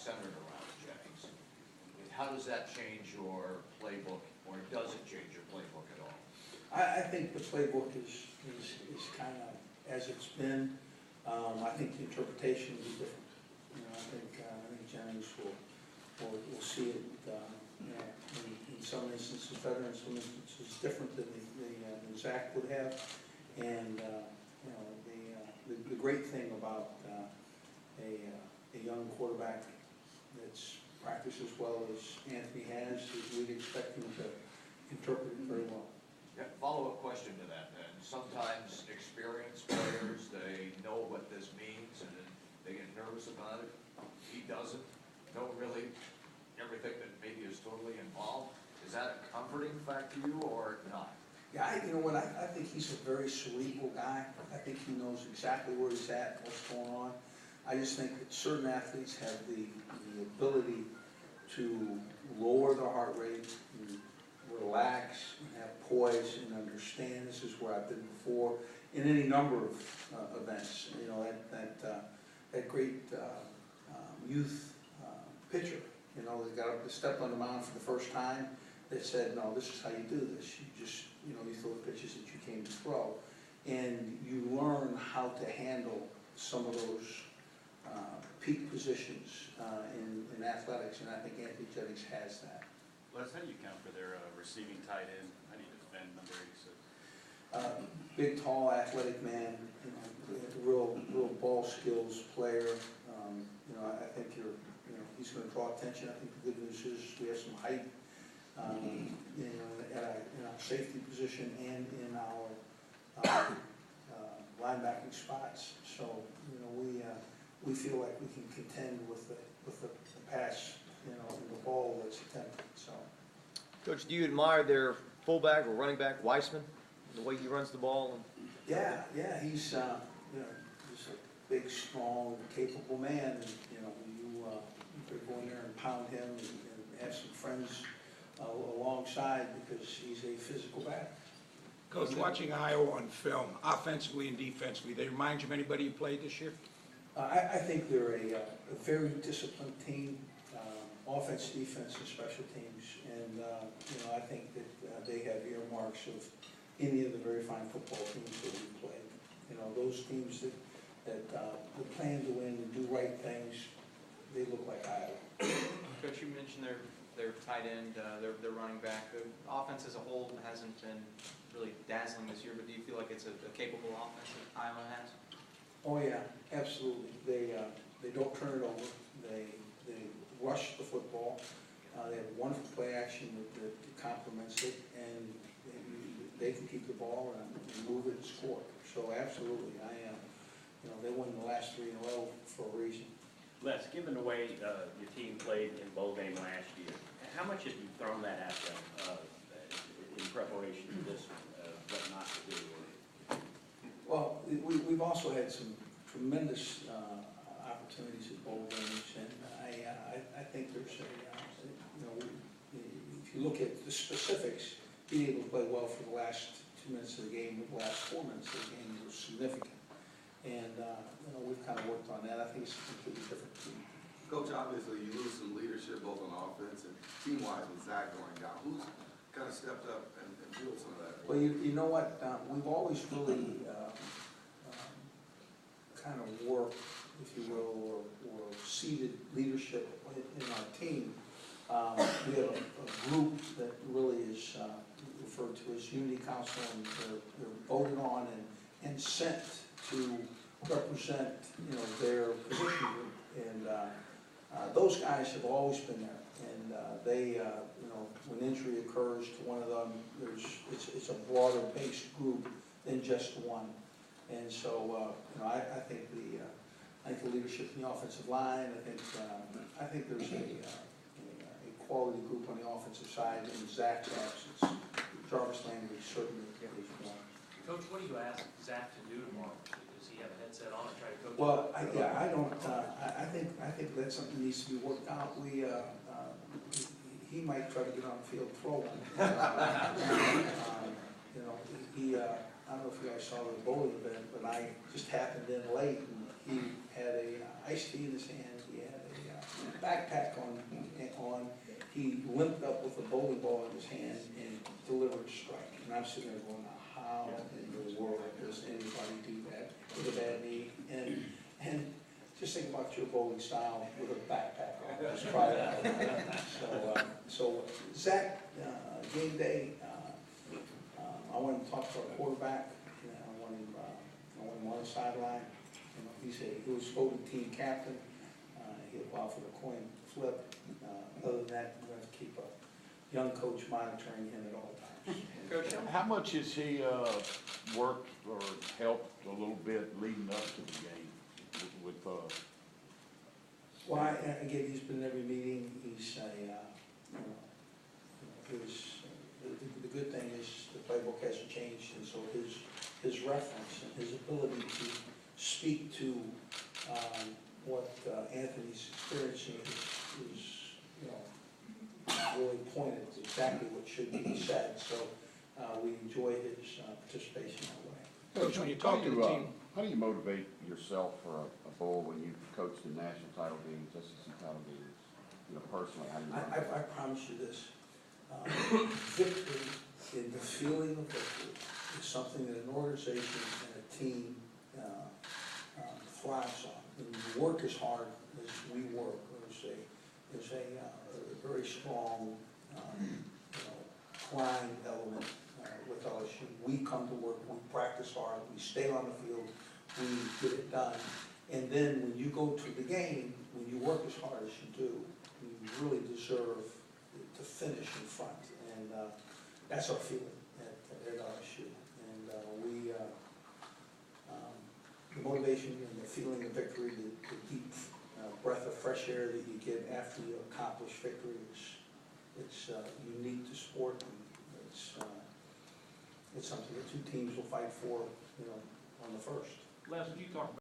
centered around Jennings. How does that change your playbook, or does it change your playbook at all? I think the playbook is kind of as it's been. I think the interpretation will be different. You know, I think Jennings will see it. You know, in some instances better, in some instances different than Zach would have. And you know, the great thing about a young quarterback that's practiced as well as Anthony has is we'd expect him to interpret it very well. Yeah, follow-up question to that then. Sometimes experienced players, they know what this means and then they get nervous about it. He doesn't know really everything that maybe is totally involved. Is that a comforting fact to you or not? Yeah, you know what, I think he's a very cerebral guy. I think he knows exactly where he's at, what's going on. I just think that certain athletes have the ability to lower their heart rate, and relax, and have poise, and understand this is where I've been before in any number of events. You know, that great youth pitcher, you know, that got up to step on the mound for the first time, that said, no, this is how you do this. You just, you know, you throw the pitches that you came to throw. And you learn how to handle some of those peak positions in athletics, and I think Anthony Jennings has that. Les, how do you count for their receiving tight end? How do you defend number 86? Big, tall, athletic man, you know, real ball skills player. You know, I think he's going to draw attention. I think the good news is we have some height, you know, in our safety position and in our linebacking spots. So, you know, we feel like we can contend with the pass, you know, and the ball that's attempted. So, Coach, do you admire their fullback or running back, Weissman, the way he runs the ball? yeah, he's you know, he's a big, strong, capable man. And, you know, you could go in there and pound him and have some friends alongside because he's a physical back. Coach, watching Iowa on film, offensively and defensively, they remind you of anybody you played this year? I think they're a very disciplined team, offense, defense, and special teams. And, you know, I think that they have earmarks of any of the very fine football teams that we played. You know, those teams that plan to win and do right things, they look like Iowa. Coach, you mentioned their tight end, their running back. The offense as a whole hasn't been really dazzling this year, but do you feel like it's a capable offense that Iowa has? Oh yeah, absolutely. They don't turn it over. They rush the football. They have wonderful play action that complements it, and they can keep the ball and move it and score. So absolutely, you know, they won the last 3 in a row for a reason. Les, given the way your team played in bowl game last year, how much have you thrown that at them in preparation for this one, what not to do? Well, we've also had some tremendous opportunities at bowl games, and I think there's you know, if you look at the specifics, being able to play well for the last 2 minutes of the game, the last 4 minutes of the game was significant. And you know, we've kind of worked on that. I think it's a completely different team. Coach, obviously you lose some leadership both on offense and team-wise with Zach going down. Who's kind of stepped up and filled some of that? Well, you know what? We've always really kind of worked, if you will, or seeded leadership in our team. We have a group that really is referred to as Unity Council, and they're voted on and sent to represent, you know, their position group. And those guys have always been there. And they, you know, when injury occurs to one of them, it's a broader based group than just one. And so, you know, I think the leadership in the offensive line. I think there's a quality group on the offensive side in Zach's absence. Jarvis Landry certainly is one. Coach, what do you ask Zach to do tomorrow? Does he have a headset on and try to coach? Well, I don't. I think that's something that needs to be worked out. He might try to get on the field and throw one. You know, I don't know if you guys saw the bowling event, but I just happened in late, and he had a iced tea in his hand. He had a backpack on, he limped up with a bowling ball in his hand and delivered a strike. And I'm sitting there going, how in the world does anybody do that with a bad knee? And just think about your bowling style with a backpack on, just try it out. So Zach, game day, I want him to talk to our quarterback, I want him on the sideline. He said he was voted team captain, he'll apply for the coin flip. Other than that, we're going to keep a young coach monitoring him at all times. Coach, How much has he worked or helped a little bit leading up to the game with Well, again, he's been in every meeting, he's the good thing is the playbook hasn't changed, and so his reference and his ability to speak to what Anthony's experiencing is really pointed to exactly what should be said, so we enjoy his participation that way. Coach, when you talk to the team, how do you motivate yourself for a bowl when you coached in national title games, SEC title games, personally? How do you I promise you this, victory, in the feeling of victory, is something that an organization and a team thrives on. When you work as hard as we work, there's a very strong grind element with LSU. We come to work, we practice hard, we stay on the field, we get it done. And then when you go to the game, when you work as hard as you do, you really deserve to finish in front. And that's our feeling at LSU. And the motivation and the feeling of victory, the deep breath of fresh air that you get after you accomplish victory, it's unique to sport, and it's something that two teams will fight for, on the first. Les, you talked